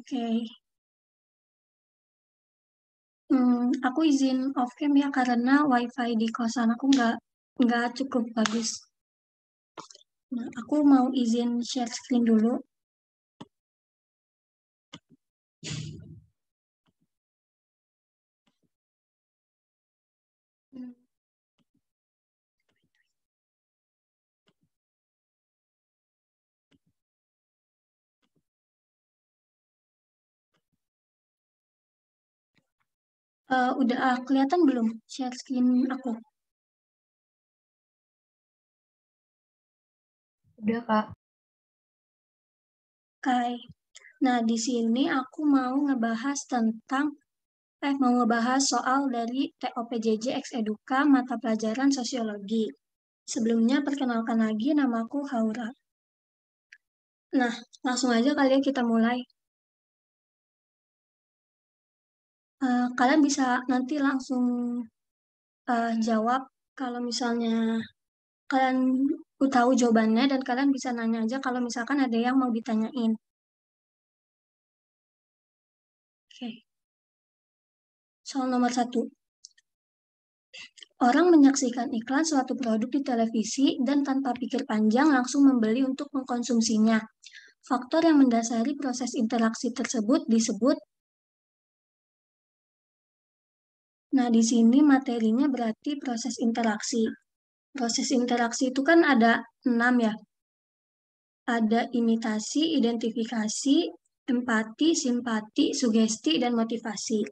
Oke. Aku izin off cam ya karena wifi di kosan aku nggak cukup bagus. Nah, aku mau izin share screen dulu. Hmm, udah kelihatan belum share screen aku? Udah, Kak. Kai. Nah, di sini aku mau ngebahas soal dari TOPJJ X Eduka mata pelajaran sosiologi. Sebelumnya perkenalkan lagi namaku Haura. Nah, langsung aja kali ya kita mulai. Kalian bisa nanti langsung jawab kalau misalnya kalian tahu jawabannya dan kalian bisa nanya aja kalau misalkan ada yang mau ditanyain. Oke, soal nomor 1. Orang menyaksikan iklan suatu produk di televisi dan tanpa pikir panjang langsung membeli untuk mengkonsumsinya. Faktor yang mendasari proses interaksi tersebut disebut. Nah, di sini materinya berarti proses interaksi. Proses interaksi itu kan ada 6 ya. Ada imitasi, identifikasi, empati, simpati, sugesti, dan motivasi.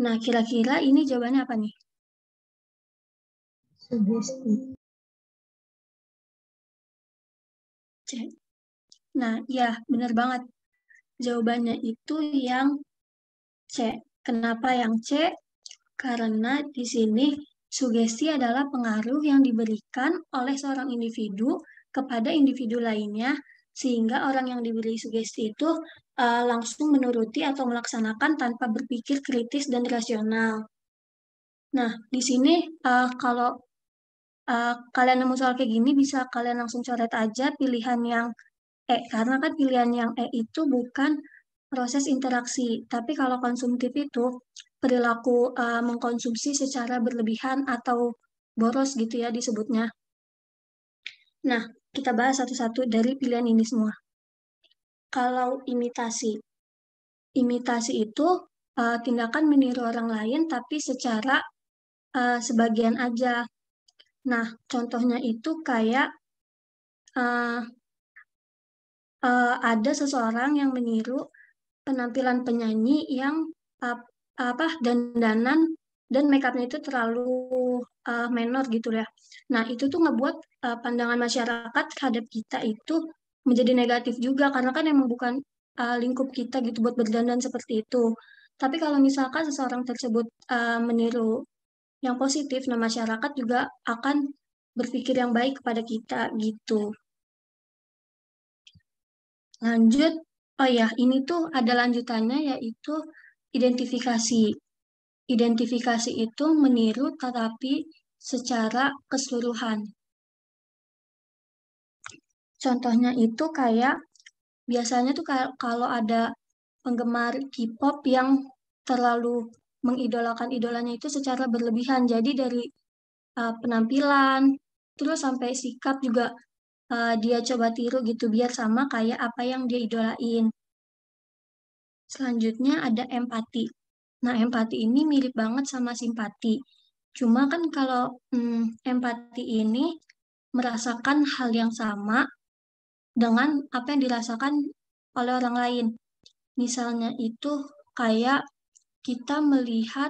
Nah, kira-kira ini jawabannya apa nih? Sugesti. C. Nah, ya, benar banget. Jawabannya itu yang C. Kenapa yang C? Karena di sini sugesti adalah pengaruh yang diberikan oleh seorang individu kepada individu lainnya, sehingga orang yang diberi sugesti itu langsung menuruti atau melaksanakan tanpa berpikir kritis dan rasional. Nah, di sini kalau kalian nemu soal kayak gini, bisa kalian langsung coret aja pilihan yang E, karena kan pilihan yang E itu bukan proses interaksi, tapi kalau konsumtif itu perilaku mengkonsumsi secara berlebihan atau boros gitu ya disebutnya. Nah, kita bahas satu-satu dari pilihan ini semua. Kalau imitasi itu tindakan meniru orang lain tapi secara sebagian aja. Nah, contohnya itu kayak uh, ada seseorang yang meniru penampilan penyanyi yang uh, dandanan dan makeupnya itu terlalu menor gitu ya. Nah, itu tuh ngebuat pandangan masyarakat terhadap kita itu menjadi negatif juga karena kan emang bukan lingkup kita gitu buat berdandan seperti itu. Tapi kalau misalkan seseorang tersebut meniru yang positif, nah masyarakat juga akan berpikir yang baik kepada kita gitu. Lanjut, oh ya, ini tuh ada lanjutannya yaitu identifikasi. Identifikasi itu meniru tetapi secara keseluruhan. Contohnya itu kayak biasanya tuh kalau ada penggemar K-pop yang terlalu mengidolakan idolanya itu secara berlebihan. Jadi dari penampilan, terus sampai sikap juga dia coba tiru gitu biar sama kayak apa yang dia idolain. Selanjutnya ada empati. Nah, empati ini mirip banget sama simpati. Cuma kan kalau empati ini merasakan hal yang sama dengan apa yang dirasakan oleh orang lain. Misalnya itu kayak kita melihat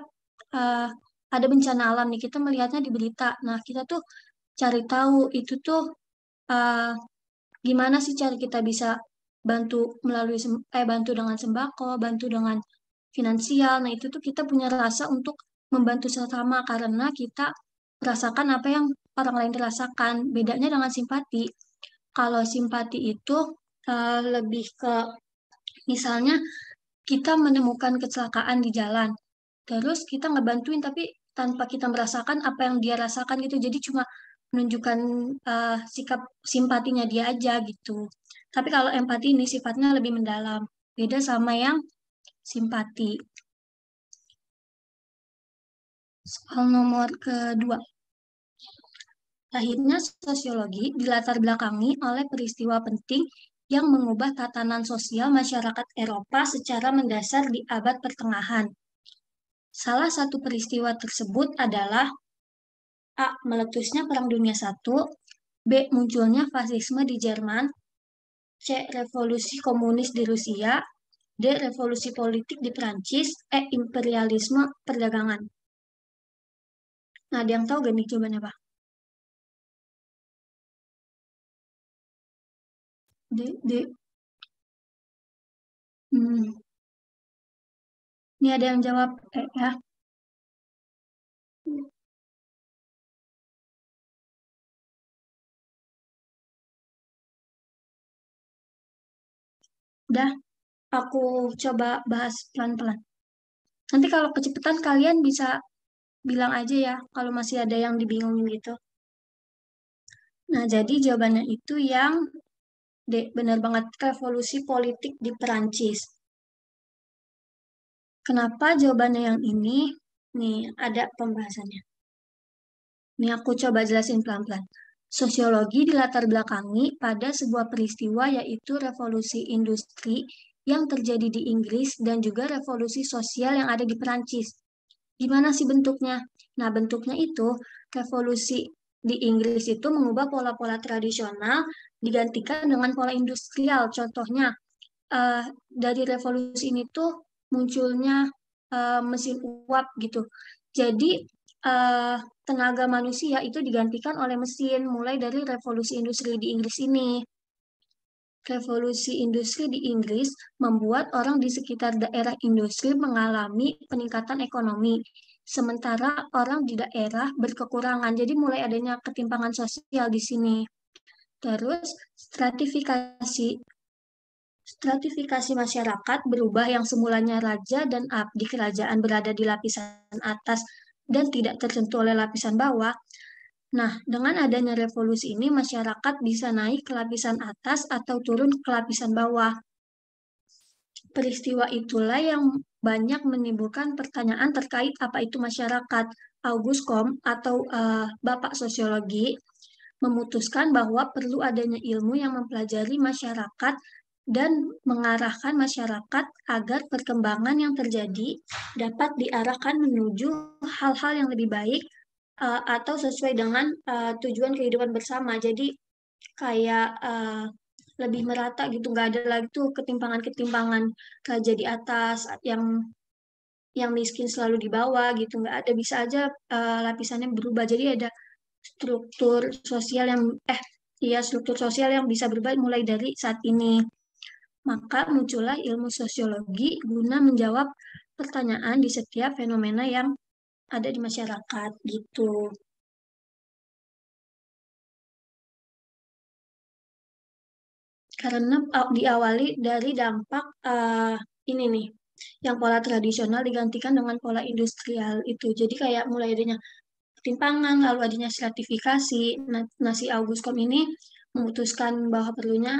uh, ada bencana alam nih, kita melihatnya di berita. Nah, kita tuh cari tahu itu tuh uh, gimana sih cara kita bisa bantu bantu dengan sembako, bantu dengan finansial. Nah, itu tuh kita punya rasa untuk membantu sesama karena kita merasakan apa yang orang lain rasakan. Bedanya dengan simpati. Kalau simpati itu lebih ke misalnya kita menemukan kecelakaan di jalan. Terus kita ngebantuin tapi tanpa kita merasakan apa yang dia rasakan gitu. Jadi cuma menunjukkan sikap simpatinya dia aja gitu. Tapi kalau empati ini sifatnya lebih mendalam. Beda sama yang simpati. Soal nomor kedua, lahirnya sosiologi dilatar belakangi oleh peristiwa penting yang mengubah tatanan sosial masyarakat Eropa secara mendasar di abad pertengahan. Salah satu peristiwa tersebut adalah A. Meletusnya Perang Dunia I, B. Munculnya fasisme di Jerman, C. Revolusi komunis di Rusia, D. Revolusi politik di Prancis, E. Imperialisme perdagangan. Nah, ada yang tahu gak nih jawabannya apa? D. Hmm. Ini ada yang jawab E ya. Udah, aku coba bahas pelan-pelan. Nanti kalau kecepatan kalian bisa bilang aja ya kalau masih ada yang dibingungin gitu. Nah, jadi jawabannya itu yang D, benar banget revolusi politik di Perancis. Kenapa jawabannya yang ini? Nih, ada pembahasannya. Nih, aku coba jelasin pelan-pelan. Sosiologi dilatar belakangi pada sebuah peristiwa yaitu revolusi industri yang terjadi di Inggris dan juga revolusi sosial yang ada di Perancis. Gimana sih bentuknya? Nah, bentuknya itu revolusi di Inggris itu mengubah pola-pola tradisional digantikan dengan pola industrial. Contohnya, dari revolusi ini tuh munculnya mesin uap gitu. Jadi, eh, tenaga manusia itu digantikan oleh mesin mulai dari revolusi industri di Inggris ini. Revolusi industri di Inggris membuat orang di sekitar daerah industri mengalami peningkatan ekonomi, sementara orang di daerah berkekurangan. Jadi mulai adanya ketimpangan sosial di sini. Terus stratifikasi stratifikasi masyarakat berubah yang semulanya raja dan abdi kerajaan berada di lapisan atas dan tidak tersentuh oleh lapisan bawah. Nah, dengan adanya revolusi ini, masyarakat bisa naik ke lapisan atas atau turun ke lapisan bawah. Peristiwa itulah yang banyak menimbulkan pertanyaan terkait apa itu masyarakat. August Comte atau Bapak Sosiologi memutuskan bahwa perlu adanya ilmu yang mempelajari masyarakat dan mengarahkan masyarakat agar perkembangan yang terjadi dapat diarahkan menuju hal-hal yang lebih baik atau sesuai dengan tujuan kehidupan bersama. Jadi kayak lebih merata gitu, nggak ada lagi tuh ketimpangan-ketimpangan raja di atas yang miskin selalu di bawah gitu, nggak ada, bisa aja lapisannya berubah. Jadi ada struktur sosial yang struktur sosial yang bisa berubah mulai dari saat ini. Maka muncullah ilmu sosiologi guna menjawab pertanyaan di setiap fenomena yang ada di masyarakat gitu. Karena diawali dari dampak ini nih, yang pola tradisional digantikan dengan pola industrial itu. Jadi kayak mulai adanya ketimpangan, lalu adanya stratifikasi. Nah, si Auguscom ini memutuskan bahwa perlunya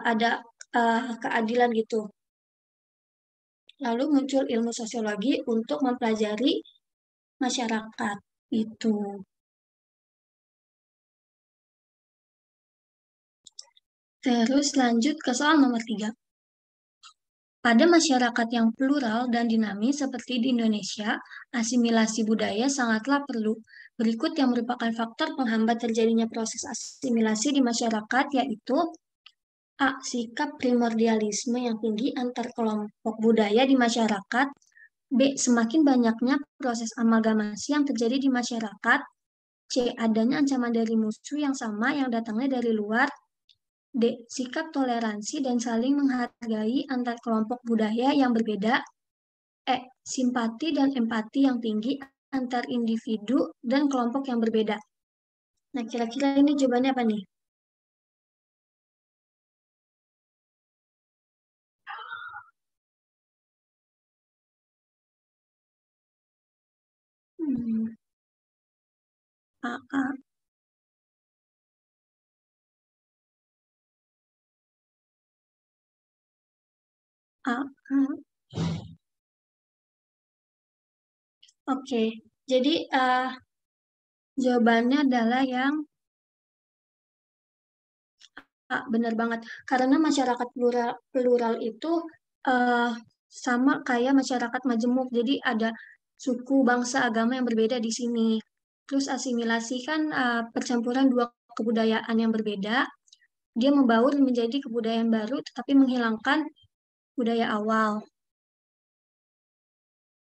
ada keadilan gitu. Lalu muncul ilmu sosiologi untuk mempelajari masyarakat itu. Terus lanjut ke soal nomor 3. Pada masyarakat yang plural dan dinamis seperti di Indonesia, asimilasi budaya sangatlah perlu. Berikut yang merupakan faktor penghambat terjadinya proses asimilasi di masyarakat, yaitu A. Sikap primordialisme yang tinggi antar kelompok budaya di masyarakat. B. Semakin banyaknya proses amalgamasi yang terjadi di masyarakat. C. Adanya ancaman dari musuh yang sama yang datangnya dari luar. D. Sikap toleransi dan saling menghargai antar kelompok budaya yang berbeda. E. Simpati dan empati yang tinggi antar individu dan kelompok yang berbeda. Nah, kira-kira ini jawabannya apa nih? Hmm, A, A. Ah, oke. Jadi jawabannya adalah yang benar banget. Karena masyarakat plural, plural itu eh, sama kayak masyarakat majemuk. Jadi ada suku, bangsa, agama yang berbeda di sini. Terus asimilasi kan percampuran dua kebudayaan yang berbeda. Dia membaur menjadi kebudayaan baru, tetapi menghilangkan budaya awal.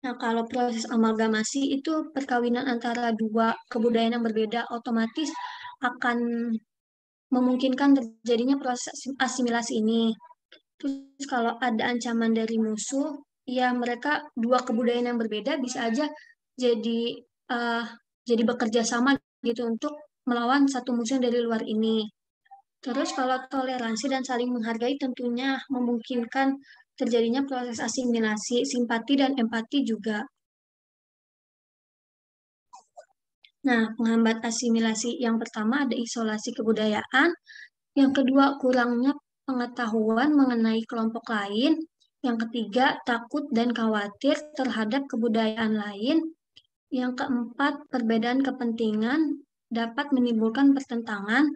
Nah, kalau proses amalgamasi itu perkawinan antara dua kebudayaan yang berbeda, otomatis akan memungkinkan terjadinya proses asimilasi ini. Terus kalau ada ancaman dari musuh, ya mereka dua kebudayaan yang berbeda bisa aja jadi uh, jadi bekerja sama gitu untuk melawan satu musuh dari luar ini. Terus kalau toleransi dan saling menghargai tentunya memungkinkan terjadinya proses asimilasi, simpati dan empati juga. Nah, penghambat asimilasi yang pertama ada isolasi kebudayaan, yang kedua kurangnya pengetahuan mengenai kelompok lain, yang ketiga takut dan khawatir terhadap kebudayaan lain, yang keempat perbedaan kepentingan dapat menimbulkan pertentangan,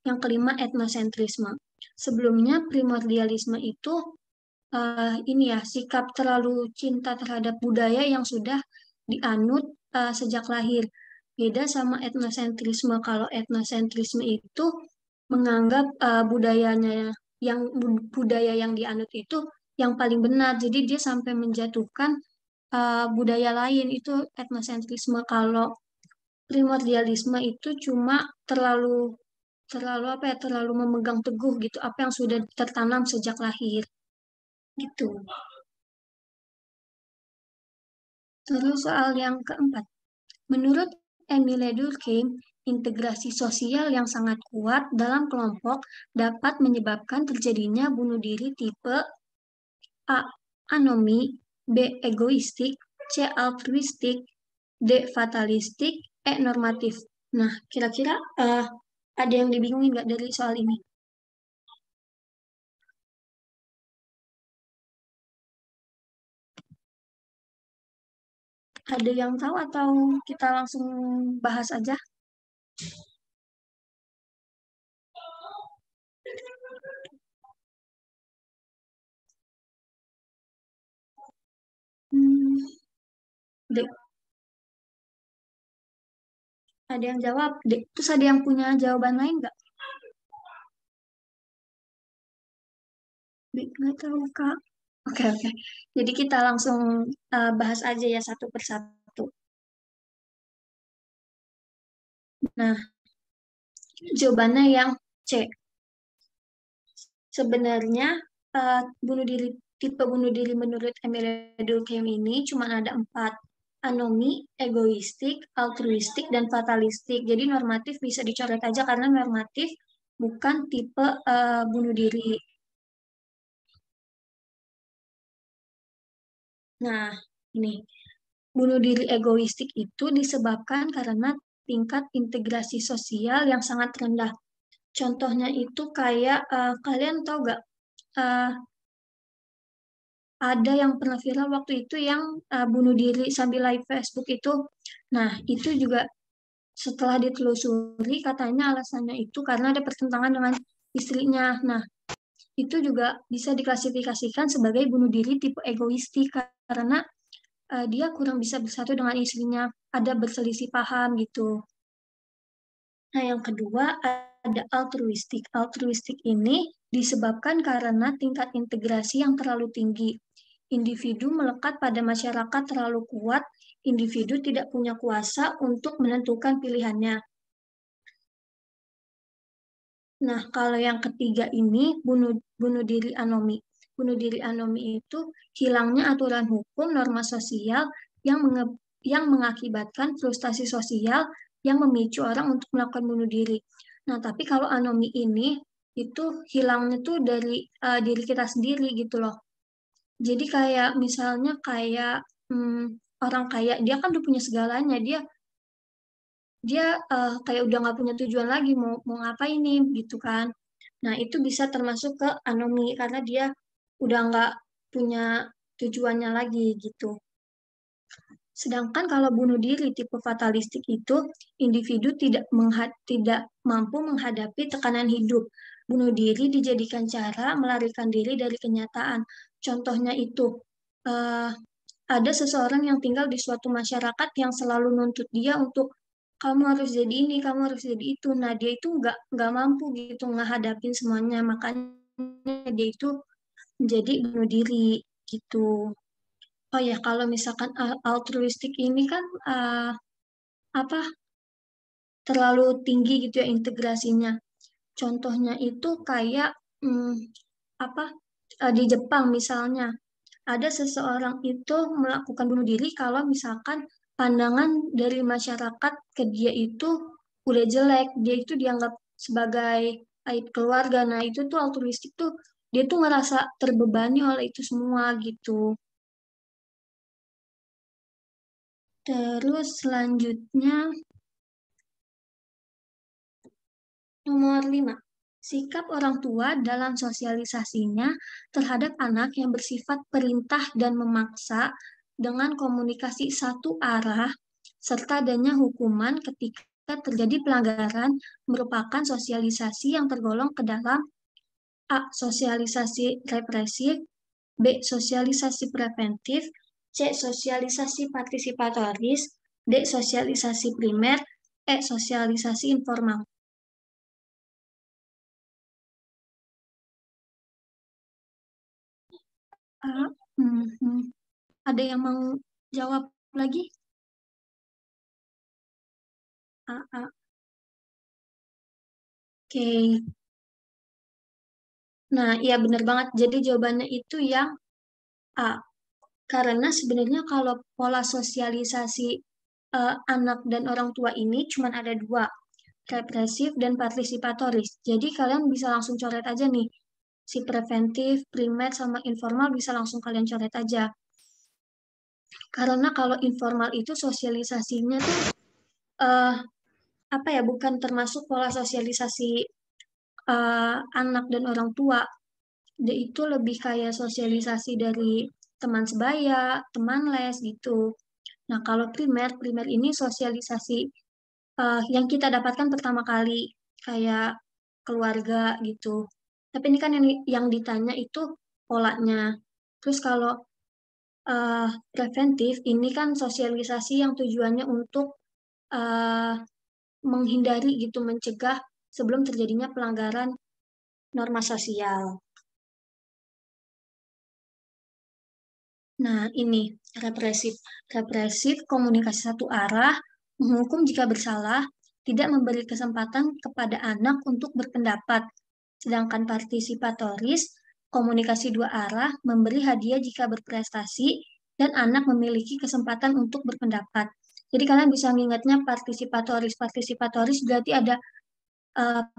yang kelima etnosentrisme. Sebelumnya primordialisme itu ini ya sikap terlalu cinta terhadap budaya yang sudah dianut sejak lahir. Beda sama etnosentrisme. Kalau etnosentrisme itu menganggap budayanya yang budaya yang dianut itu yang paling benar. Jadi dia sampai menjatuhkan budaya lain itu etnosentrisme. Kalau primordialisme itu cuma terlalu terlalu apa ya terlalu memegang teguh gitu apa yang sudah tertanam sejak lahir gitu. Terus soal yang keempat, menurut Emile Durkheim, integrasi sosial yang sangat kuat dalam kelompok dapat menyebabkan terjadinya bunuh diri tipe A. Anomi, B. Egoistik, C. Altruistik, D. Fatalistik, E. Normatif. Nah, kira-kira ada yang dibingungin nggak dari soal ini? Ada yang tahu atau kita langsung bahas aja? Hmm, D. Ada yang jawab D. Terus ada yang punya jawaban lain nggak? D. Nggak tahu, Kak. Oke, oke. Jadi kita langsung bahas aja ya satu persatu. Nah, jawabannya yang C. Sebenarnya bunuh diri tipe bunuh diri menurut Emilia Durkheim ini cuma ada empat. Anomi, egoistik, altruistik, dan fatalistik. Jadi normatif bisa dicoret aja karena normatif bukan tipe bunuh diri. Nah, ini bunuh diri egoistik itu disebabkan karena tingkat integrasi sosial yang sangat rendah. Contohnya itu kayak kalian tahu gak ada yang pernah viral waktu itu yang bunuh diri sambil live Facebook itu. Nah, itu juga setelah ditelusuri katanya alasannya itu karena ada pertentangan dengan istrinya. Nah, itu juga bisa diklasifikasikan sebagai bunuh diri tipe egoistik karena dia kurang bisa bersatu dengan istrinya, ada berselisih paham gitu. Nah, yang kedua ada altruistik. Altruistik ini disebabkan karena tingkat integrasi yang terlalu tinggi. Individu melekat pada masyarakat terlalu kuat, individu tidak punya kuasa untuk menentukan pilihannya. Nah, kalau yang ketiga ini bunuh diri anomi. Bunuh diri anomi itu hilangnya aturan hukum, norma sosial yang yang mengakibatkan frustasi sosial yang memicu orang untuk melakukan bunuh diri. Nah, tapi kalau anomi ini itu hilangnya tuh dari diri kita sendiri gitu loh. Jadi kayak misalnya kayak orang kaya dia kan udah punya segalanya, dia dia kayak udah nggak punya tujuan lagi mau mau ngapain nih gitu kan. Nah, itu bisa termasuk ke anomi karena dia udah nggak punya tujuannya lagi gitu. Sedangkan kalau bunuh diri tipe fatalistik itu, individu tidak mampu menghadapi tekanan hidup. Bunuh diri dijadikan cara melarikan diri dari kenyataan. Contohnya itu, eh, ada seseorang yang tinggal di suatu masyarakat yang selalu nuntut dia untuk kamu harus jadi ini, kamu harus jadi itu. Nah, dia itu nggak mampu gitu menghadapin semuanya. Makanya dia itu menjadi bunuh diri gitu. Oh ya, kalau misalkan altruistik ini kan apa terlalu tinggi gitu ya integrasinya. Contohnya itu kayak apa di Jepang misalnya ada seseorang itu melakukan bunuh diri kalau misalkan pandangan dari masyarakat ke dia itu udah jelek, dia itu dianggap sebagai aib keluarga. Nah, itu tuh altruistik tuh dia tuh ngerasa terbebani oleh itu semua gitu. Terus selanjutnya nomor 5. Sikap orang tua dalam sosialisasinya terhadap anak yang bersifat perintah dan memaksa dengan komunikasi satu arah serta adanya hukuman ketika terjadi pelanggaran merupakan sosialisasi yang tergolong ke dalam A. Sosialisasi represif, B. Sosialisasi preventif, C. Sosialisasi partisipatoris, D. Sosialisasi primer, E. Sosialisasi informal. Ah, mhm. Ada yang mau jawab lagi? Ah, ah. Oke. Nah, iya benar banget. Jadi jawabannya itu yang A. Karena sebenarnya kalau pola sosialisasi anak dan orang tua ini cuma ada dua, represif dan partisipatoris. Jadi kalian bisa langsung coret aja nih. Si preventif, primer, sama informal bisa langsung kalian coret aja. Karena kalau informal itu sosialisasinya tuh eh, apa ya, bukan termasuk pola sosialisasi anak dan orang tua. Dia itu lebih kayak sosialisasi dari teman sebaya, teman les gitu. Nah, kalau primer, primer ini sosialisasi yang kita dapatkan pertama kali, kayak keluarga gitu. Tapi ini kan yang ditanya itu polanya. Terus kalau eh, preventif, ini kan sosialisasi yang tujuannya untuk eh, menghindari gitu, mencegah sebelum terjadinya pelanggaran norma sosial. Nah, ini represif. Represif komunikasi satu arah, menghukum jika bersalah, tidak memberi kesempatan kepada anak untuk berpendapat. Sedangkan partisipatoris, komunikasi dua arah, memberi hadiah jika berprestasi, dan anak memiliki kesempatan untuk berpendapat. Jadi kalian bisa mengingatnya partisipatoris. Partisipatoris berarti ada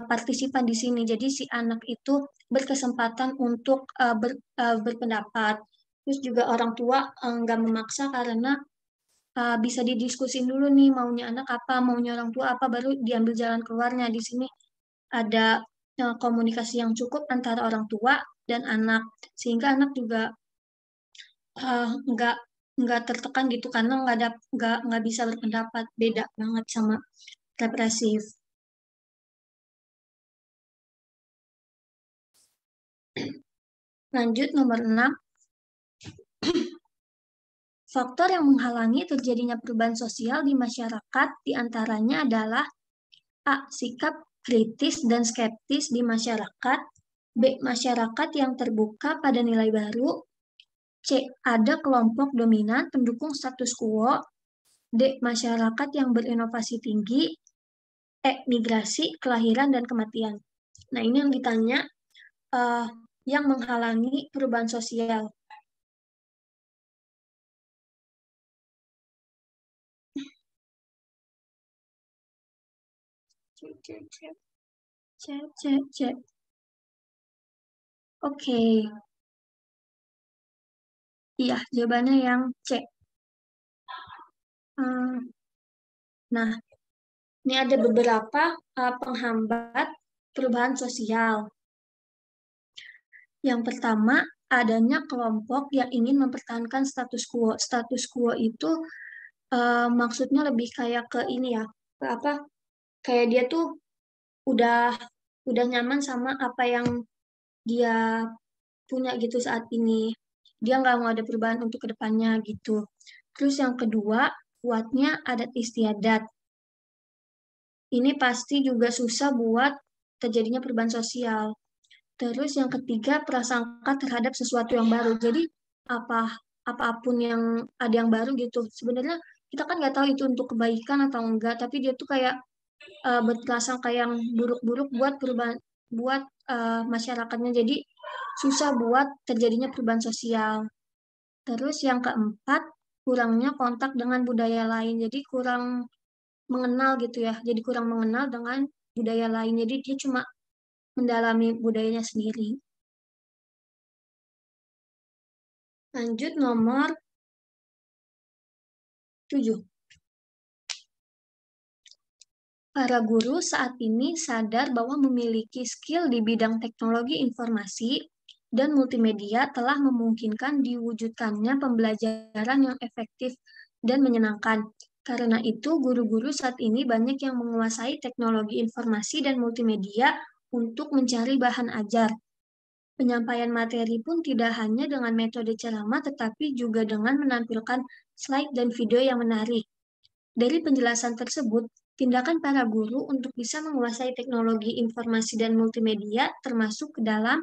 partisipan di sini. Jadi si anak itu berkesempatan untuk berpendapat. Terus juga orang tua nggak memaksa karena bisa didiskusin dulu nih maunya anak apa, maunya orang tua apa, baru diambil jalan keluarnya. Di sini ada komunikasi yang cukup antara orang tua dan anak, sehingga anak juga uh, nggak nggak tertekan gitu karena nggak bisa berpendapat, beda banget sama represif. Lanjut nomor 6. Faktor yang menghalangi terjadinya perubahan sosial di masyarakat diantaranya adalah A. Sikap kritis dan skeptis di masyarakat, B. Masyarakat yang terbuka pada nilai baru, C. Ada kelompok dominan pendukung status quo, D. Masyarakat yang berinovasi tinggi, E. Migrasi, kelahiran, dan kematian. Nah, ini yang ditanya eh, yang menghalangi perubahan sosial. Cek, cek, cek, cek, cek, cek. Oke, iya, jawabannya yang C. Hmm, Nah, ini ada beberapa penghambat perubahan sosial. Yang pertama, adanya kelompok yang ingin mempertahankan status quo. Status quo itu maksudnya lebih kayak ke ini ya, ke apa? Kayak dia tuh udah udah nyaman sama apa yang dia punya gitu saat ini. Dia nggak mau ada perubahan untuk kedepannya gitu. Terus yang kedua, kuatnya adat istiadat. Ini pasti juga susah buat terjadinya perubahan sosial. Terus yang ketiga, prasangka terhadap sesuatu yang baru. Jadi apa apapun yang ada yang baru gitu. Sebenarnya kita kan nggak tahu itu untuk kebaikan atau enggak, tapi dia tuh kayak berprasangka yang buruk-buruk buat perubahan buat masyarakatnya. Jadi susah buat terjadinya perubahan sosial. Terus yang keempat, kurangnya kontak dengan budaya lain. Jadi kurang mengenal gitu ya. Jadi kurang mengenal dengan budaya lain. Jadi dia cuma mendalami budayanya sendiri. Lanjut nomor 7. Para guru saat ini sadar bahwa memiliki skill di bidang teknologi informasi dan multimedia telah memungkinkan diwujudkannya pembelajaran yang efektif dan menyenangkan. Karena itu, guru-guru saat ini banyak yang menguasai teknologi informasi dan multimedia untuk mencari bahan ajar. Penyampaian materi pun tidak hanya dengan metode ceramah, tetapi juga dengan menampilkan slide dan video yang menarik. Dari penjelasan tersebut, tindakan para guru untuk bisa menguasai teknologi informasi dan multimedia termasuk ke dalam.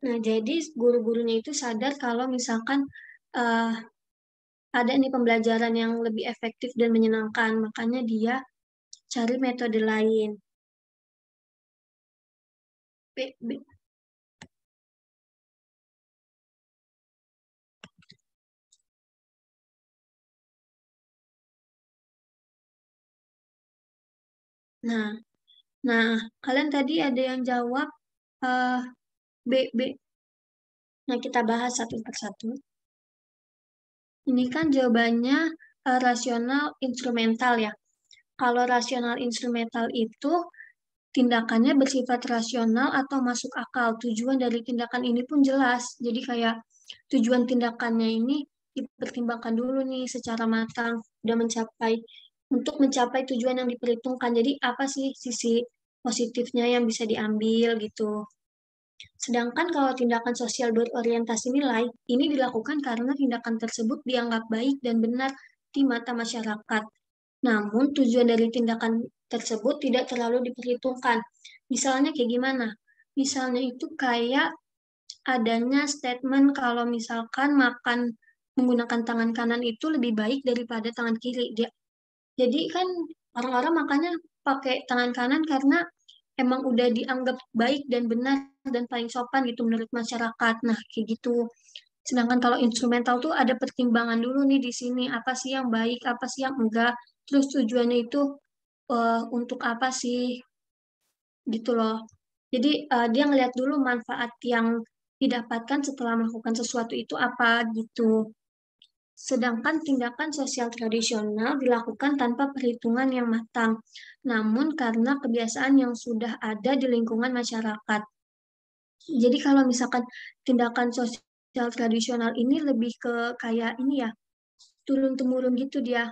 Nah, jadi guru-gurunya itu sadar kalau misalkan uh, ada nih pembelajaran yang lebih efektif dan menyenangkan, makanya dia cari metode lain. B- B- Nah, nah kalian tadi ada yang jawab uh, B, B. Nah, kita bahas satu persatu. Ini kan jawabannya rasional instrumental ya. Kalau rasional instrumental itu tindakannya bersifat rasional atau masuk akal. Tujuan dari tindakan ini pun jelas. Jadi kayak tujuan tindakannya ini dipertimbangkan dulu nih secara matang, udah mencapai untuk mencapai tujuan yang diperhitungkan. Jadi apa sih sisi positifnya yang bisa diambil gitu. Sedangkan kalau tindakan sosial berorientasi nilai, ini dilakukan karena tindakan tersebut dianggap baik dan benar di mata masyarakat. Namun, tujuan dari tindakan tersebut tidak terlalu diperhitungkan. Misalnya kayak gimana? Misalnya itu kayak adanya statement kalau misalkan makan menggunakan tangan kanan itu lebih baik daripada tangan kiri. Jadi kan orang-orang makanya pakai tangan kanan karena emang udah dianggap baik dan benar dan paling sopan gitu menurut masyarakat. Nah, kayak gitu. Sedangkan kalau instrumental tuh ada pertimbangan dulu nih di sini, apa sih yang baik, apa sih yang enggak, terus tujuannya itu untuk apa sih, gitu loh. Jadi dia ngeliat dulu manfaat yang didapatkan setelah melakukan sesuatu itu apa gitu. Sedangkan tindakan sosial tradisional dilakukan tanpa perhitungan yang matang, namun karena kebiasaan yang sudah ada di lingkungan masyarakat. Jadi kalau misalkan tindakan sosial tradisional ini lebih ke kayak ini ya, turun-temurun gitu dia.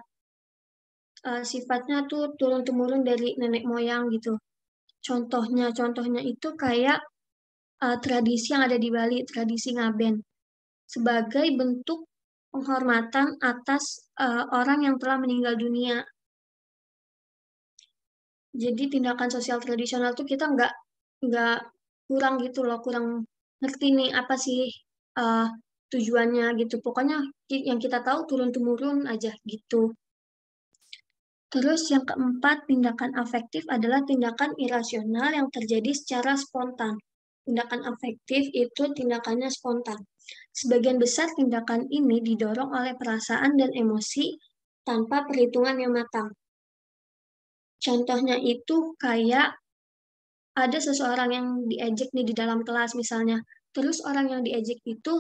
Sifatnya tuh turun-temurun dari nenek moyang gitu. Contohnya itu kayak tradisi yang ada di Bali, tradisi ngaben, sebagai bentuk penghormatan atas orang yang telah meninggal dunia. Jadi tindakan sosial tradisional tuh kita nggak kurang gitu loh, kurang ngerti nih apa sih uh, tujuannya gitu. Pokoknya yang kita tahu turun-temurun aja gitu. Terus yang keempat, tindakan afektif adalah tindakan irasional yang terjadi secara spontan. Tindakan afektif itu tindakannya spontan. Sebagian besar tindakan ini didorong oleh perasaan dan emosi tanpa perhitungan yang matang. Contohnya itu kayak ada seseorang yang diejek nih di dalam kelas misalnya. Terus orang yang diejek itu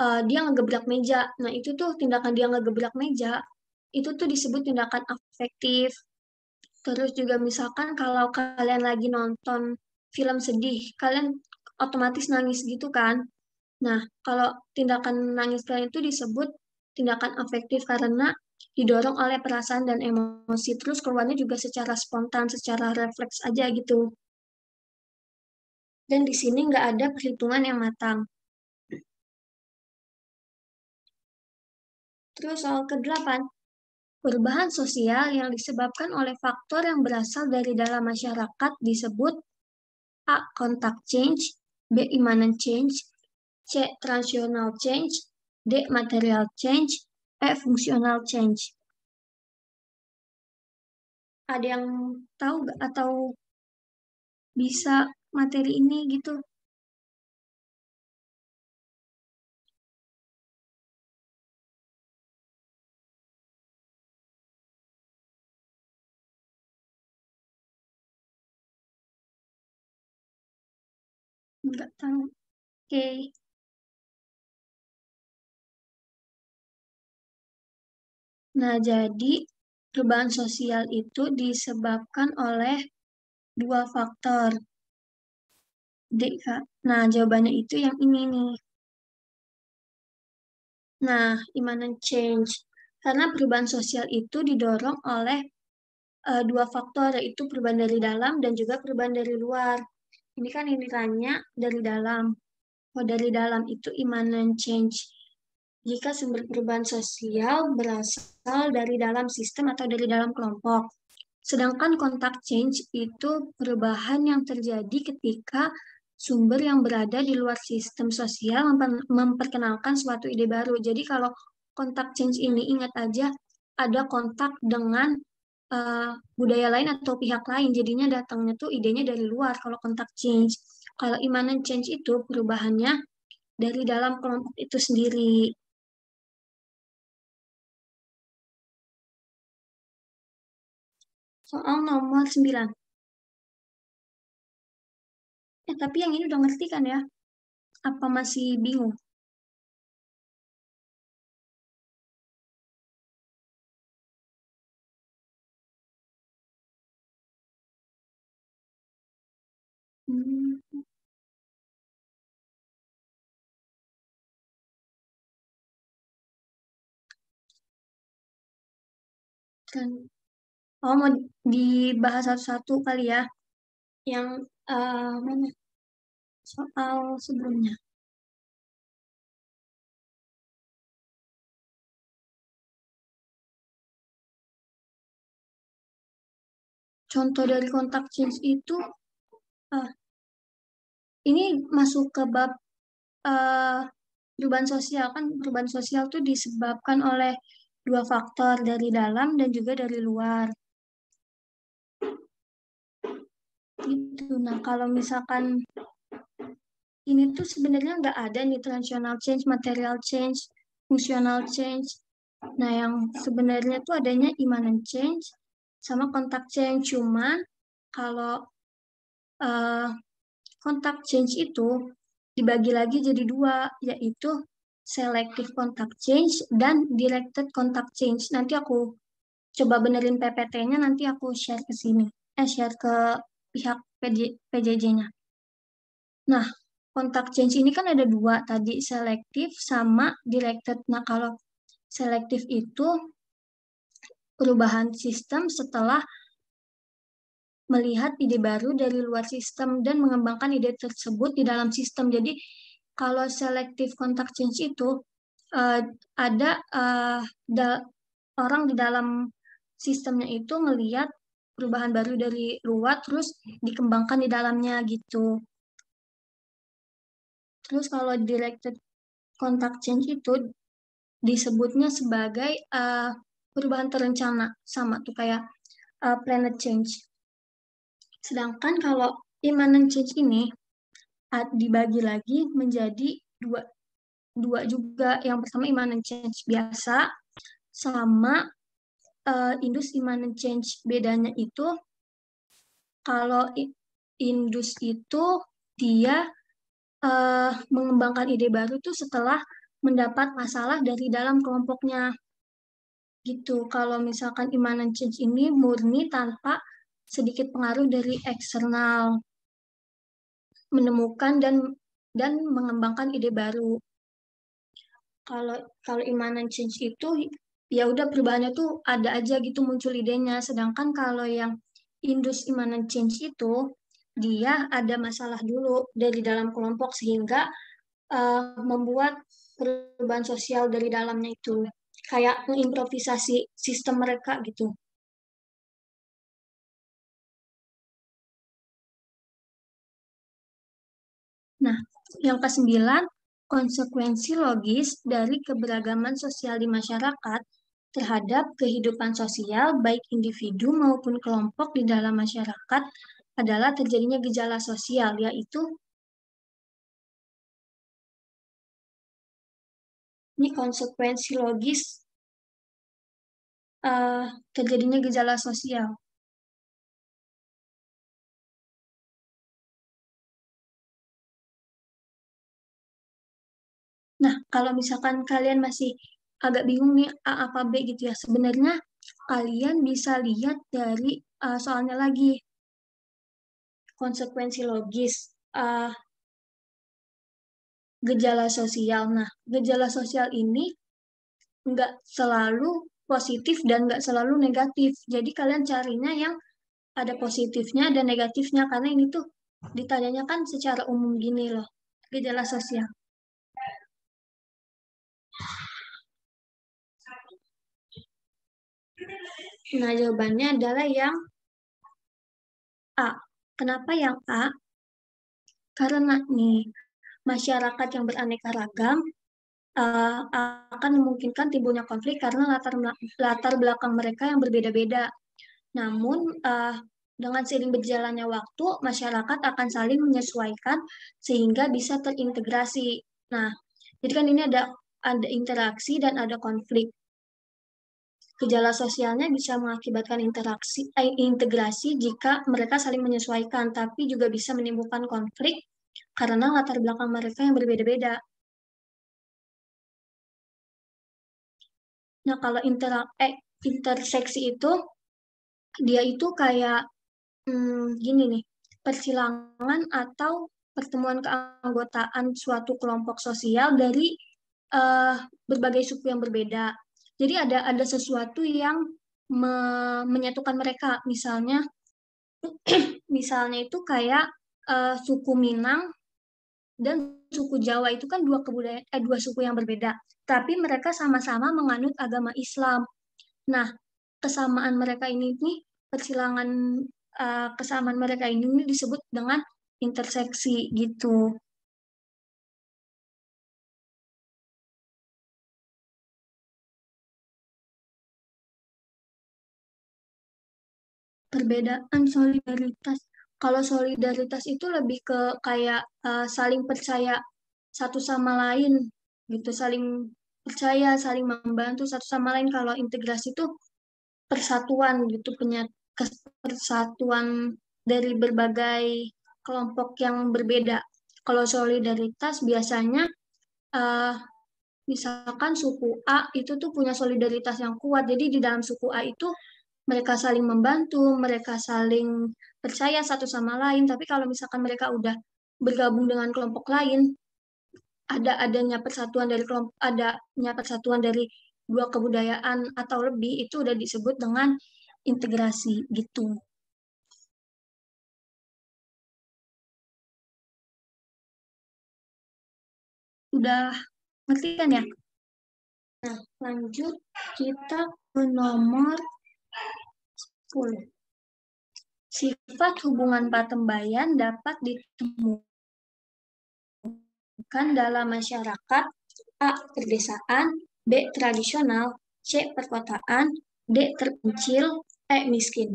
dia ngegebrak meja. Nah, itu tuh tindakan dia ngegebrak meja, itu tuh disebut tindakan afektif. Terus juga misalkan kalau kalian lagi nonton film sedih, kalian otomatis nangis gitu kan. Nah, kalau tindakan nangis kalian itu disebut tindakan afektif karena didorong oleh perasaan dan emosi. Terus keluarnya juga secara spontan, secara refleks aja gitu. Dan di sini nggak ada perhitungan yang matang. Terus soal ke-8, perubahan sosial yang disebabkan oleh faktor yang berasal dari dalam masyarakat disebut A. Contact change, B. Immanent change, C. Transitional change, D. Material change, E. Functional change. Ada yang tahu nggak atau bisa materi ini gitu? Nggak tahu. Oke. Nah, jadi perubahan sosial itu disebabkan oleh dua faktor. D, Kak. Nah, jawabannya itu yang ini nih. Nah, immanent change. Karena perubahan sosial itu didorong oleh dua faktor, yaitu perubahan dari dalam dan juga perubahan dari luar. Ini kan ini tanya dari dalam. Kalau dari dalam itu immanent change. Jika sumber perubahan sosial berasal dari dalam sistem atau dari dalam kelompok. Sedangkan contact change itu perubahan yang terjadi ketika sumber yang berada di luar sistem sosial memperkenalkan suatu ide baru. Jadi kalau contact change ini ingat aja ada kontak dengan budaya lain atau pihak lain. Jadinya datangnya tuh idenya dari luar kalau contact change. Kalau immanent change itu perubahannya dari dalam kelompok itu sendiri. Soal nomor 9. Tapi yang ini udah ngerti kan ya? Apa masih bingung? Hmm, kan. Oh, mau dibahas satu-satu kali ya. Yang mana? Soal sebelumnya. Contoh dari kontak change itu, ah, ini masuk ke bab eh, perubahan sosial. Kan perubahan sosial itu disebabkan oleh dua faktor, dari dalam dan juga dari luar. Gitu. Nah, kalau misalkan ini tuh sebenarnya nggak ada nih transitional change, material change, functional change. Nah, yang sebenarnya tuh adanya immanent change sama contact change. Cuman kalau eh, contact change itu dibagi lagi jadi dua, yaitu selective contact change dan directed contact change. Nanti aku coba benerin PPT-nya, nanti aku share ke sini. Share ke pihak PJJ-nya. Nah, contact change ini kan ada dua tadi, selective sama directed. Nah, kalau selektif itu perubahan sistem setelah melihat ide baru dari luar sistem dan mengembangkan ide tersebut di dalam sistem. Jadi, kalau selective contact change itu eh, ada orang di dalam sistemnya itu melihat perubahan baru dari luar terus dikembangkan di dalamnya gitu. Terus kalau directed contact change itu disebutnya sebagai perubahan terencana, sama tuh kayak planet change. Sedangkan kalau immanent change ini dibagi lagi menjadi dua, dua juga. Yang pertama immanent change biasa sama indus immanent change. Bedanya itu kalau indus itu dia mengembangkan ide baru tuh setelah mendapat masalah dari dalam kelompoknya gitu. Kalau misalkan immanent change ini murni tanpa sedikit pengaruh dari eksternal. menemukan dan mengembangkan ide baru. Kalau kalau immanent change itu ya udah perubahannya tuh ada aja gitu muncul idenya. Sedangkan kalau yang induced immanent change itu dia ada masalah dulu dari dalam kelompok sehingga membuat perubahan sosial dari dalamnya itu kayak mengimprovisasi sistem mereka gitu. Nah, yang kesembilan, konsekuensi logis dari keberagaman sosial di masyarakat terhadap kehidupan sosial baik individu maupun kelompok di dalam masyarakat adalah terjadinya gejala sosial, yaitu ini konsekuensi logis eh, terjadinya gejala sosial. Nah, kalau misalkan kalian masih agak bingung nih A apa B gitu ya, sebenarnya kalian bisa lihat dari soalnya lagi konsekuensi logis gejala sosial. Nah, gejala sosial ini nggak selalu positif dan nggak selalu negatif. Jadi kalian carinya yang ada positifnya dan negatifnya karena ini tuh ditanyanya kan secara umum gini loh, gejala sosial. Nah, jawabannya adalah yang A. Kenapa yang A? Karena nih, masyarakat yang beraneka ragam eh, akan memungkinkan timbulnya konflik karena latar belakang mereka yang berbeda-beda. Namun, dengan seiring berjalannya waktu, masyarakat akan saling menyesuaikan sehingga bisa terintegrasi. Nah, jadi kan ini ada interaksi dan ada konflik. Gejala sosialnya bisa mengakibatkan integrasi jika mereka saling menyesuaikan, tapi juga bisa menimbulkan konflik karena latar belakang mereka yang berbeda-beda. Nah, kalau interseksi itu, dia itu kayak gini nih, persilangan atau pertemuan keanggotaan suatu kelompok sosial dari eh, berbagai suku yang berbeda. Jadi ada sesuatu yang menyatukan mereka. Misalnya itu kayak suku Minang dan suku Jawa itu kan dua suku yang berbeda. Tapi mereka sama-sama menganut agama Islam. Nah, kesamaan mereka ini nih persilangan kesamaan mereka ini disebut dengan interseksi gitu. Perbedaan solidaritas. Kalau solidaritas itu lebih ke kayak saling percaya satu sama lain gitu, saling percaya, saling membantu satu sama lain. Kalau integrasi itu persatuan gitu, persatuan dari berbagai kelompok yang berbeda. Kalau solidaritas biasanya eh, misalkan suku A itu tuh punya solidaritas yang kuat. Jadi di dalam suku A itu mereka saling membantu, mereka saling percaya satu sama lain. Tapi kalau misalkan mereka udah bergabung dengan kelompok lain, adanya persatuan dari dua kebudayaan atau lebih itu udah disebut dengan integrasi gitu. Udah ngerti kan ya? Nah, lanjut kita ke nomor 10. Sifat hubungan patembayan dapat ditemukan dalam masyarakat A. Pedesaan, B. Tradisional, C. Perkotaan, D. Terpencil, E. Miskin.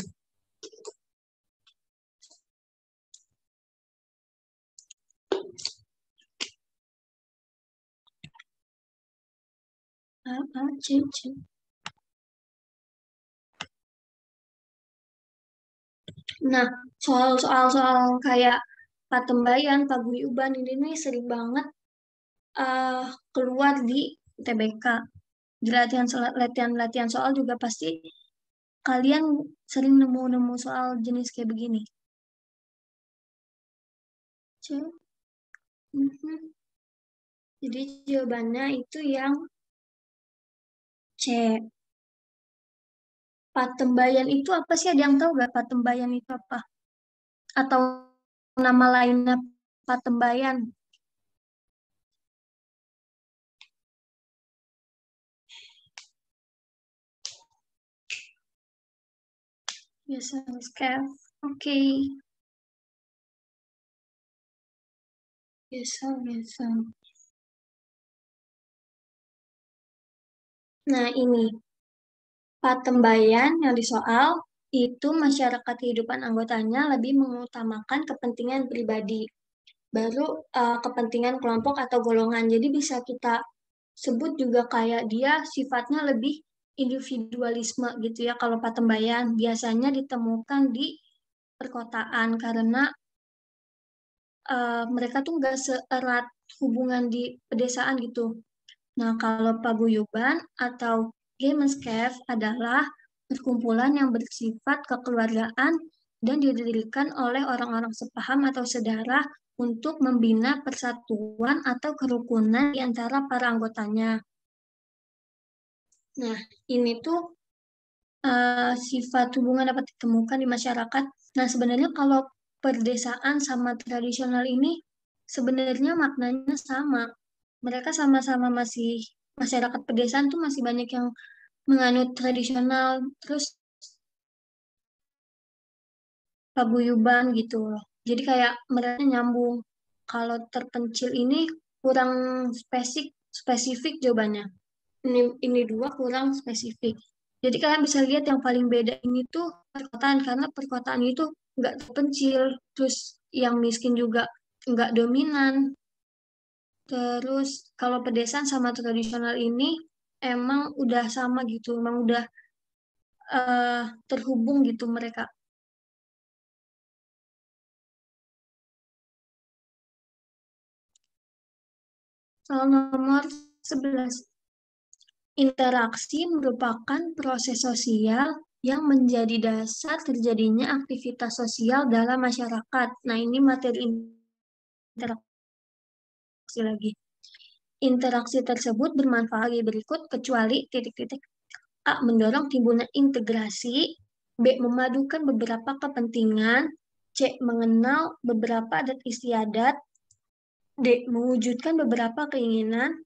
A, A, C, C. Nah, soal-soal kayak patembayan, paguyuban ini nih sering banget eh, keluar di TBK. Di latihan-latihan soal juga pasti kalian sering nemu-nemu soal jenis kayak begini. C. Mhm. Jadi jawabannya itu yang C. Patembayan itu apa sih? Ada yang tahu nggak patembayan itu apa? Atau nama lainnya patembayan? Yes, Kev. Oke. Yes, yes. Nah, ini patembayan yang disoal itu masyarakat kehidupan anggotanya lebih mengutamakan kepentingan pribadi, baru kepentingan kelompok atau golongan. Jadi bisa kita sebut juga kayak dia sifatnya lebih individualisme gitu ya. Kalau patembayan biasanya ditemukan di perkotaan karena mereka tuh nggak seerat hubungan di pedesaan gitu. Nah, kalau paguyuban atau Gemenscape adalah perkumpulan yang bersifat kekeluargaan dan didirikan oleh orang-orang sepaham atau sedarah untuk membina persatuan atau kerukunan di antara para anggotanya. Nah, ini tuh sifat hubungan dapat ditemukan di masyarakat. Nah, sebenarnya kalau perdesaan sama tradisional ini sebenarnya maknanya sama. Mereka sama-sama masih masyarakat pedesaan tuh masih banyak yang menganut tradisional, terus paguyuban gitu loh. Jadi kayak mereka nyambung. Kalau terpencil ini kurang spesifik jawabannya. Ini dua kurang spesifik. Jadi kalian bisa lihat yang paling beda ini tuh perkotaan karena perkotaan itu nggak terpencil, terus yang miskin juga nggak dominan. Terus kalau pedesaan sama tradisional ini emang udah sama gitu, emang udah terhubung gitu mereka. Soal nomor 11. Interaksi merupakan proses sosial yang menjadi dasar terjadinya aktivitas sosial dalam masyarakat. Nah, ini materi interaksi lagi. Interaksi tersebut bermanfaat bagi berikut kecuali titik-titik. A. Mendorong timbulnya integrasi. B. Memadukan beberapa kepentingan. C. Mengenal beberapa adat istiadat. D. Mewujudkan beberapa keinginan.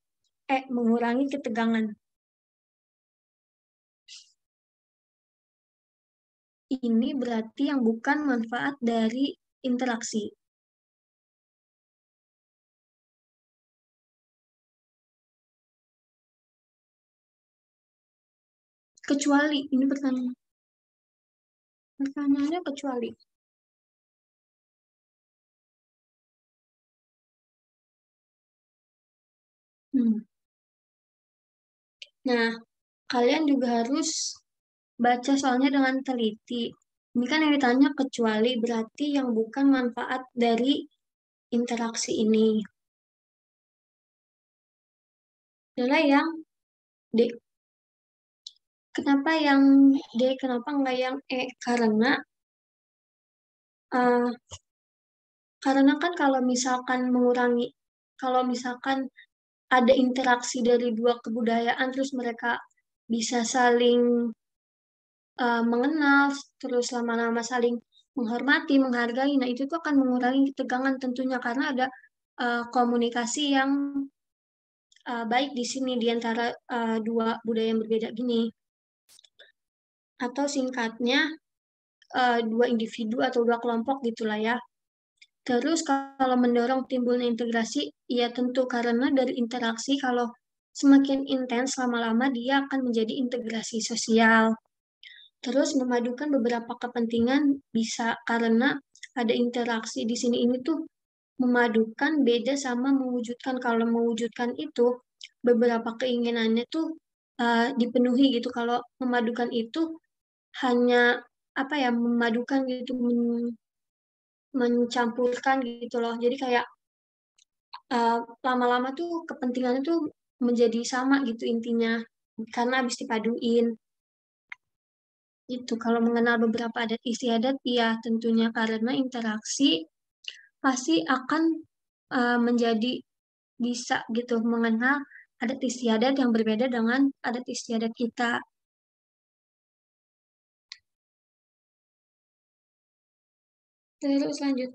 E. Mengurangi ketegangan. Ini berarti yang bukan manfaat dari interaksi. Kecuali, ini pertanyaannya kecuali. Hmm. Nah, kalian juga harus baca soalnya dengan teliti. Ini kan yang ditanya kecuali berarti yang bukan manfaat dari interaksi ini. Adalah yang D. Kenapa yang D? Kenapa nggak yang E? Uh, karena kan kalau misalkan ada interaksi dari dua kebudayaan, terus mereka bisa saling mengenal, terus lama-lama saling menghormati, menghargai. Nah, itu tuh akan mengurangi ketegangan tentunya karena ada komunikasi yang baik di sini di antara dua budaya yang berbeda gini. Atau singkatnya dua individu atau dua kelompok gitulah ya. Terus kalau mendorong timbulnya integrasi, ya tentu karena dari interaksi kalau semakin intens lama-lama dia akan menjadi integrasi sosial. Terus memadukan beberapa kepentingan bisa karena ada interaksi di sini ini tuh memadukan beda sama mewujudkan. Kalau mewujudkan itu beberapa keinginannya tuh dipenuhi gitu. Kalau memadukan itu hanya apa ya memadukan gitu mencampurkan gitu loh. Jadi kayak lama-lama tuh kepentingannya tuh menjadi sama gitu intinya karena habis dipaduin. Itu kalau mengenal beberapa adat istiadat, ya tentunya karena interaksi pasti akan menjadi bisa gitu mengenal adat istiadat yang berbeda dengan adat istiadat kita. Terus lanjut.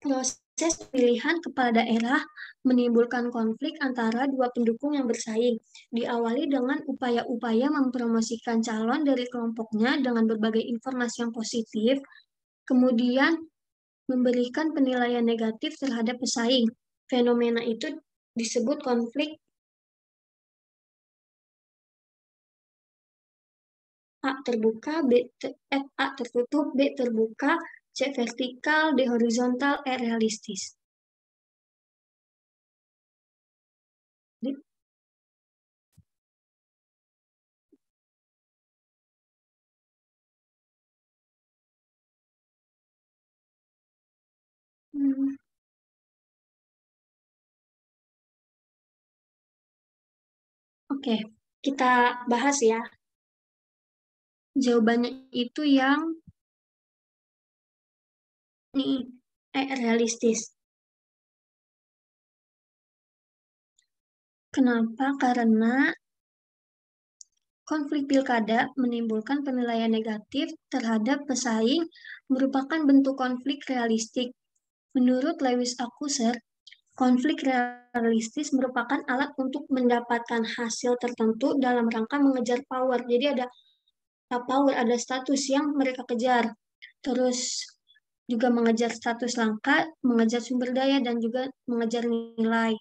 Proses pemilihan kepala daerah menimbulkan konflik antara dua pendukung yang bersaing. Diawali dengan upaya-upaya mempromosikan calon dari kelompoknya dengan berbagai informasi yang positif, kemudian memberikan penilaian negatif terhadap pesaing. Fenomena itu disebut konflik A terbuka, A tertutup, B terbuka, C vertikal, D horizontal, E realistis. Hmm, Oke, kita bahas ya. Jawabannya itu yang nih, realistis. Kenapa? Karena konflik pilkada menimbulkan penilaian negatif terhadap pesaing merupakan bentuk konflik realistik. Menurut Lewis Accuser, konflik realistis merupakan alat untuk mendapatkan hasil tertentu dalam rangka mengejar power. Jadi ada power, ada status yang mereka kejar. Terus juga mengejar status langka, mengejar sumber daya, dan juga mengejar nilai.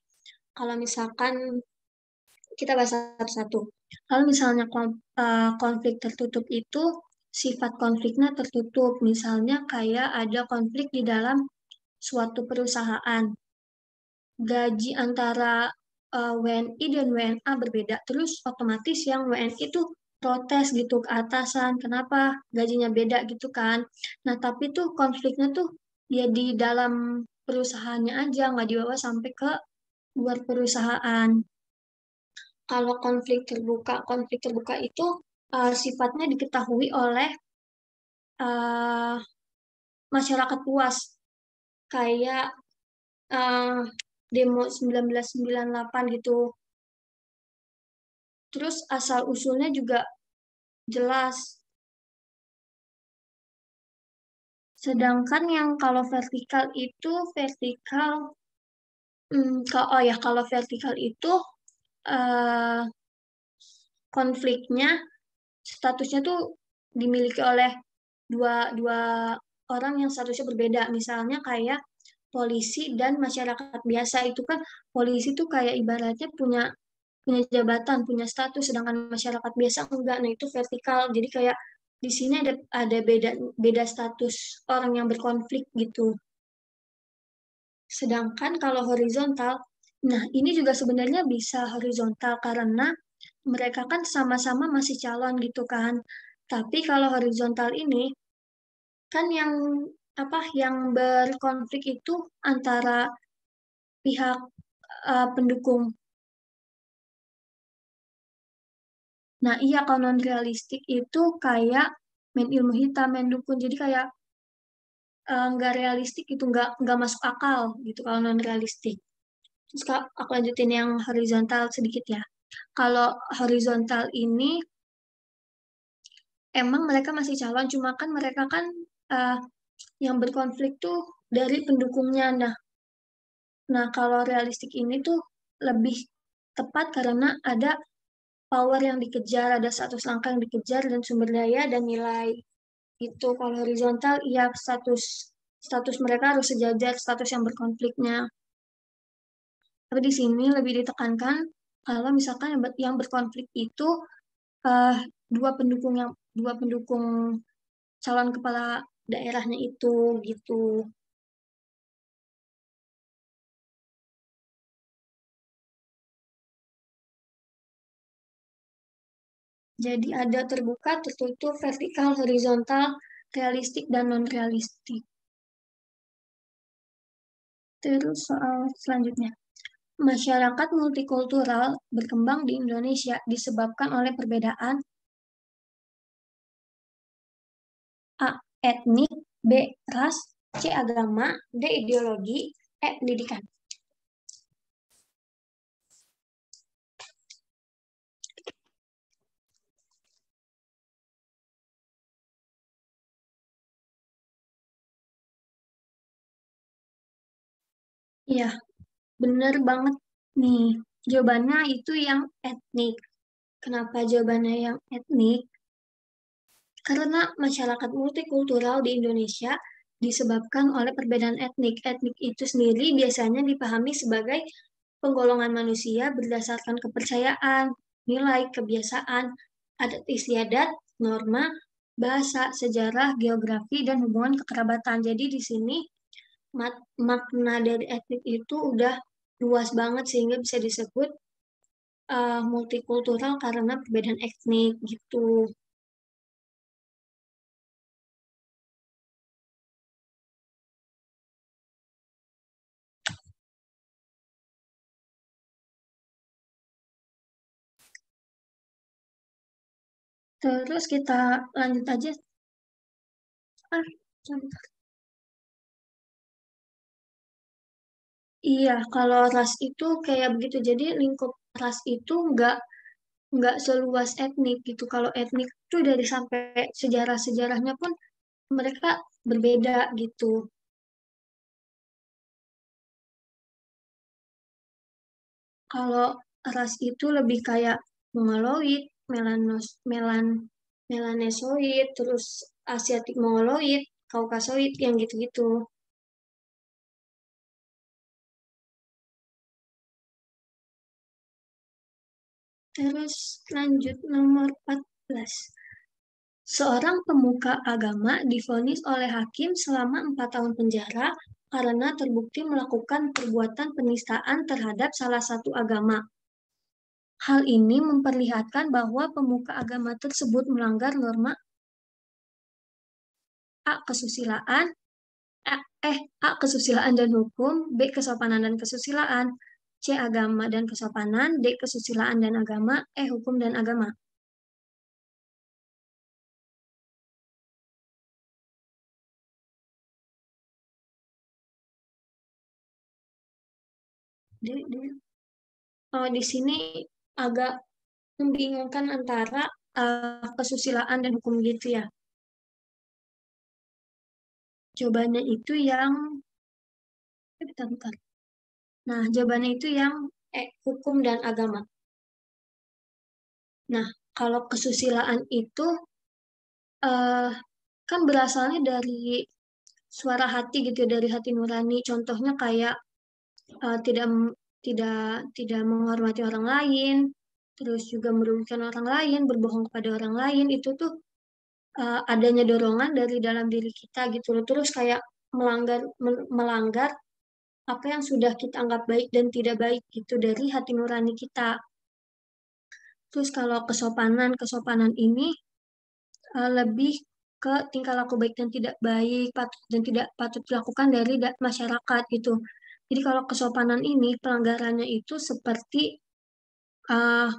Kalau misalkan kita bahas satu-satu. Kalau misalnya konflik tertutup itu sifat konfliknya tertutup. Misalnya kayak ada konflik di dalam suatu perusahaan. Gaji antara WNI dan WNA berbeda. Terus otomatis yang WNI itu protes gitu ke atasan. Kenapa gajinya beda gitu kan. Nah tapi tuh konfliknya tuh ya di dalam perusahaannya aja, nggak dibawa sampai ke luar perusahaan. Kalau konflik terbuka itu sifatnya diketahui oleh uh, masyarakat luas, kayak uh, demo 1998 gitu. Terus asal usulnya juga jelas. Sedangkan yang kalau vertikal itu vertikal, kalau vertikal itu uh, konfliknya statusnya tuh dimiliki oleh dua dua orang yang statusnya berbeda. Misalnya kayak polisi dan masyarakat biasa itu kan polisi tuh kayak ibaratnya punya punya jabatan, punya status, sedangkan masyarakat biasa enggak. Nah, itu vertikal. Jadi kayak di sini ada beda beda status orang yang berkonflik gitu. Sedangkan kalau horizontal, nah ini juga sebenarnya bisa horizontal karena mereka kan sama-sama masih calon gitu kan. Tapi kalau horizontal ini kan yang berkonflik itu antara pihak pendukung. Nah, iya kalau non realistik itu kayak main ilmu hitam, main dukun. Jadi kayak nggak realistik itu nggak masuk akal gitu kalau non realistik. Terus Kak, aku lanjutin yang horizontal sedikit ya. Kalau horizontal ini emang mereka masih calon, cuma kan mereka kan eh, yang berkonflik tuh dari pendukungnya. Nah, kalau realistik ini tuh lebih tepat karena ada power yang dikejar, ada status langkah yang dikejar, dan sumber daya dan nilai. Itu kalau horizontal, ya status status mereka harus sejajar status yang berkonfliknya. Tapi di sini lebih ditekankan kalau misalkan yang berkonflik itu eh, dua pendukung calon kepala daerahnya itu gitu. Jadi ada terbuka, tertutup, vertikal, horizontal, realistik, dan non-realistik. Terus soal selanjutnya. Masyarakat multikultural berkembang di Indonesia disebabkan oleh perbedaan A. Etnik, B. Ras, C. Agama, D. Ideologi, E. Pendidikan. Iya, bener banget nih. Jawabannya itu yang etnik. Kenapa jawabannya yang etnik? Karena masyarakat multikultural di Indonesia disebabkan oleh perbedaan etnik. Etnik itu sendiri biasanya dipahami sebagai penggolongan manusia berdasarkan kepercayaan, nilai, kebiasaan, adat istiadat, norma, bahasa, sejarah, geografi, dan hubungan kekerabatan. Jadi di sini makna dari etnik itu udah luas banget sehingga bisa disebut multikultural karena perbedaan etnik gitu. Terus kita lanjut aja. Ah, contoh. Iya, kalau ras itu kayak begitu. Jadi lingkup ras itu nggak seluas etnik gitu. Kalau etnik itu dari sampai sejarah-sejarahnya pun mereka berbeda gitu. Kalau ras itu lebih kayak mongoloid, melanesoid, terus asiatik mongoloid, kaukasoid, yang gitu-gitu. Terus lanjut nomor 14. Seorang pemuka agama divonis oleh hakim selama 4 tahun penjara karena terbukti melakukan perbuatan penistaan terhadap salah satu agama. Hal ini memperlihatkan bahwa pemuka agama tersebut melanggar norma A. Kesusilaan, A, A. Kesusilaan dan hukum, B. Kesopanan dan kesusilaan, C. Agama dan kesopanan, D. Kesusilaan dan agama, E. Hukum dan agama. Di sini agak membingungkan antara kesusilaan dan hukum gitu ya. Jawabannya itu yang, bentar. Nah, jawabannya itu yang hukum dan agama. Nah, kalau kesusilaan itu eh, kan berasalnya dari suara hati gitu, ya, dari hati nurani. Contohnya kayak tidak tidak tidak menghormati orang lain, terus juga merugikan orang lain, berbohong kepada orang lain, itu tuh adanya dorongan dari dalam diri kita gitu loh. Terus kayak melanggar apa yang sudah kita anggap baik dan tidak baik gitu dari hati nurani kita. Terus kalau kesopanan ini lebih ke tingkah laku baik dan tidak baik, patut dan tidak patut dilakukan dari masyarakat gitu. Jadi kalau kesopanan ini pelanggarannya itu seperti uh,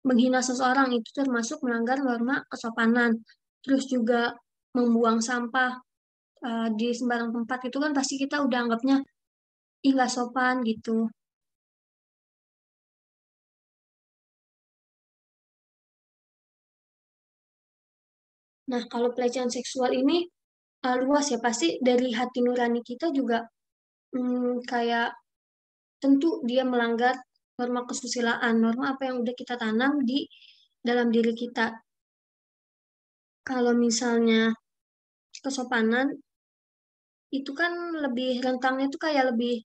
menghina seseorang itu termasuk melanggar norma kesopanan. Terus juga membuang sampah di sembarang tempat itu kan pasti kita udah anggapnya ih nggak sopan gitu. Nah, kalau pelecehan seksual ini luas ya, pasti dari hati nurani kita juga kayak tentu dia melanggar norma kesusilaan, norma apa yang udah kita tanam di dalam diri kita. Kalau misalnya kesopanan, itu kan lebih rentangnya itu kayak lebih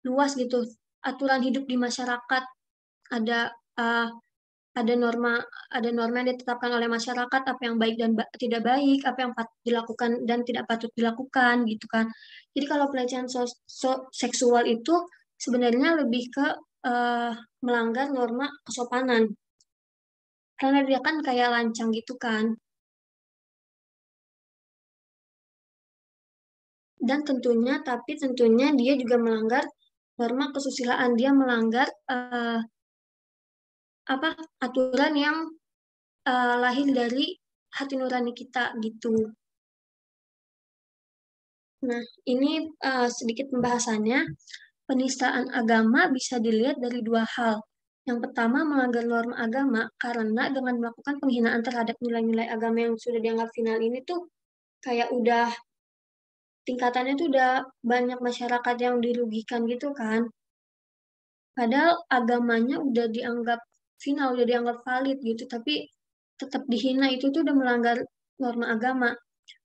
luas gitu. Aturan hidup di masyarakat, ada uh, ada norma ada norma yang ditetapkan oleh masyarakat apa yang baik dan tidak baik, apa yang patut dilakukan dan tidak patut dilakukan gitu kan. Jadi kalau pelecehan seksual itu sebenarnya lebih ke eh, melanggar norma kesopanan karena dia kan kayak lancang gitu kan. Dan tentunya dia juga melanggar norma kesusilaan, dia melanggar apa aturan yang lahir dari hati nurani kita gitu. Nah, ini sedikit pembahasannya. Penistaan agama bisa dilihat dari dua hal. Yang pertama, melanggar norma agama karena dengan melakukan penghinaan terhadap nilai-nilai agama yang sudah dianggap final ini tuh kayak udah tingkatannya tuh udah banyak masyarakat yang dirugikan gitu kan. Padahal agamanya udah dianggap final, udah dianggap valid gitu, tapi tetap dihina itu tuh udah melanggar norma agama.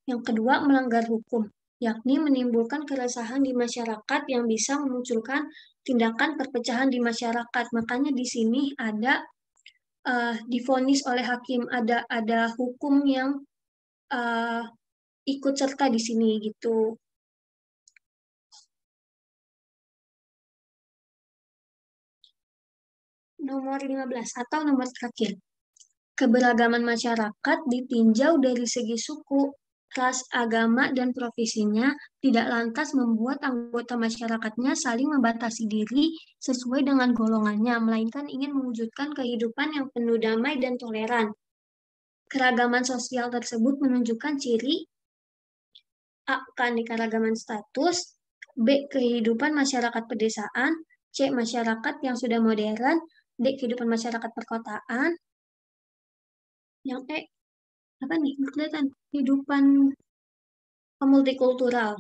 Yang kedua, melanggar hukum, yakni menimbulkan keresahan di masyarakat yang bisa memunculkan tindakan perpecahan di masyarakat. Makanya di sini ada divonis oleh hakim, ada hukum yang uh, ikut serta di sini gitu. Nomor 15 atau nomor terakhir. Keberagaman masyarakat ditinjau dari segi suku, ras, agama, dan profesinya tidak lantas membuat anggota masyarakatnya saling membatasi diri sesuai dengan golongannya, melainkan ingin mewujudkan kehidupan yang penuh damai dan toleran. Keragaman sosial tersebut menunjukkan ciri A. Keanekaragaman status, B. Kehidupan masyarakat pedesaan, C. Masyarakat yang sudah modern, D. Kehidupan masyarakat perkotaan, yang E. Apa nih? Nggak kelihatan. Kehidupan multikultural.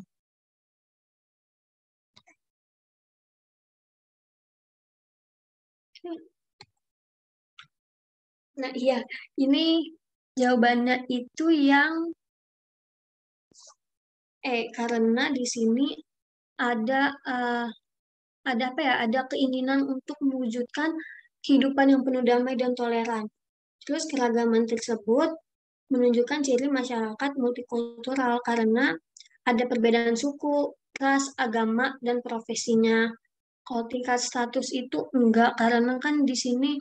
Nah, iya, ini jawabannya itu yang karena di sini ada ada apa ya? Ada keinginan untuk mewujudkan kehidupan yang penuh damai dan toleran. Terus keragaman tersebut menunjukkan ciri masyarakat multikultural karena ada perbedaan suku, ras, agama, dan profesinya. Kalau tingkat status itu enggak, karena kan di sini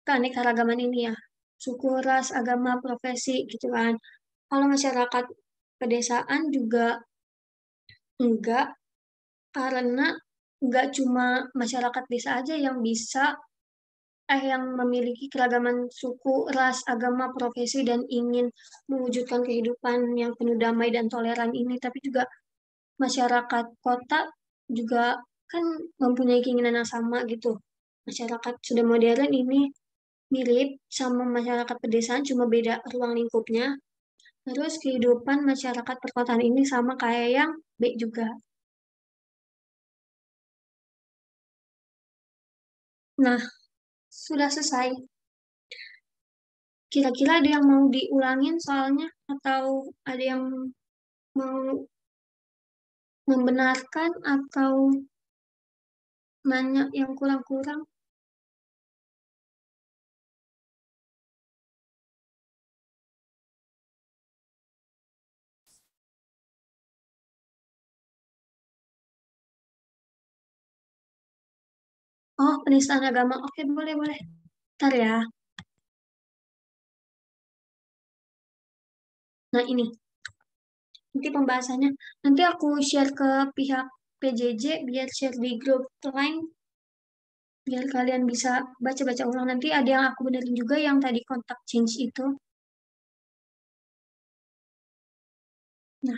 keanekaragaman ini ya, suku, ras, agama, profesi gitu kan. Kalau masyarakat pedesaan juga enggak, karena enggak cuma masyarakat desa aja yang bisa yang memiliki keragaman suku, ras, agama, profesi, dan ingin mewujudkan kehidupan yang penuh damai dan toleran ini, tapi juga masyarakat kota juga kan mempunyai keinginan yang sama gitu. Masyarakat sudah modern ini mirip sama masyarakat pedesaan, cuma beda ruang lingkupnya. Terus kehidupan masyarakat perkotaan ini sama kayak yang B juga. Nah, sudah selesai. Kira-kira ada yang mau diulangin soalnya atau ada yang mau membenarkan atau nanya yang kurang-kurang? Oh, penistaan agama. Oke, boleh, boleh. Ntar ya. Nah, ini. Nanti pembahasannya. Nanti aku share ke pihak PJJ biar share di grup lain. Biar kalian bisa baca-baca ulang. Nanti ada yang aku benerin juga yang tadi kontak change itu. Nah,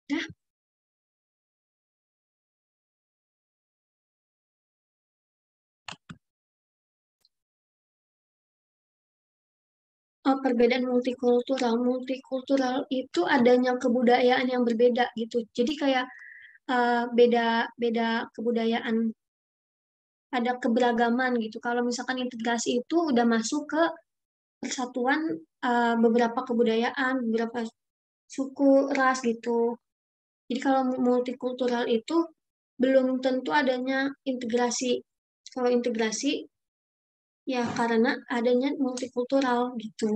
ya. Oh, perbedaan multikultural. Multikultural itu adanya kebudayaan yang berbeda gitu. Jadi kayak beda beda kebudayaan, ada keberagaman gitu. Kalau misalkan integrasi itu udah masuk ke persatuan beberapa kebudayaan, beberapa suku, ras gitu. Jadi kalau multikultural itu belum tentu adanya integrasi. Kalau integrasi ya karena adanya multikultural gitu.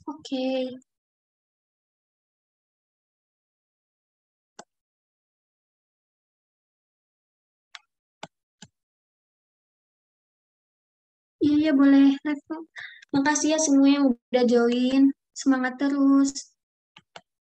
Oke, iya iya boleh. Makasih ya semua yang udah join. Semangat terus.